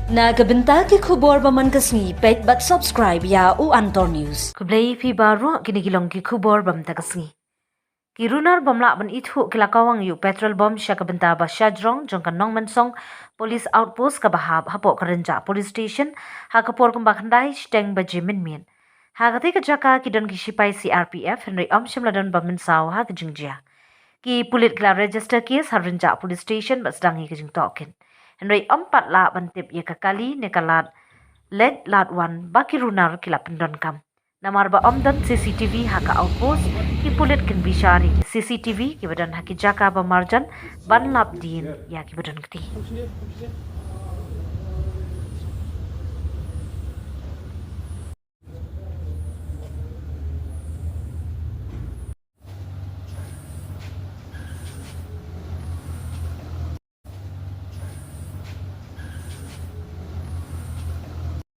Nagabenta ki khubor baman kasngi pet but subscribe ya u Antor News. Kublai fi baru kini gilong ki khubor bam takasngi. Ki runar bomla ban ithu kila Kawang yu petrol bom sya kabenta ba syajrong jongkan Nongmensong Police Outpost ka bahab hapo karenja police station ha kapor kumbak handai steng ba jimin min. Ha kati ka jaka ki don ki sipai CRPF henry shimladan bamin saw ha kejingjia. Ki pulit kila register case ha renja police station ba sedangi kejing tokin. Henry pat la bantip ye kakali ne kalat led lat wan baki runar kila pendon kam. Namar ba dan CCTV haka outpost ki pulit kin bishari CCTV ki badan haki jaka ba marjan ban lap din ya ki badan keti.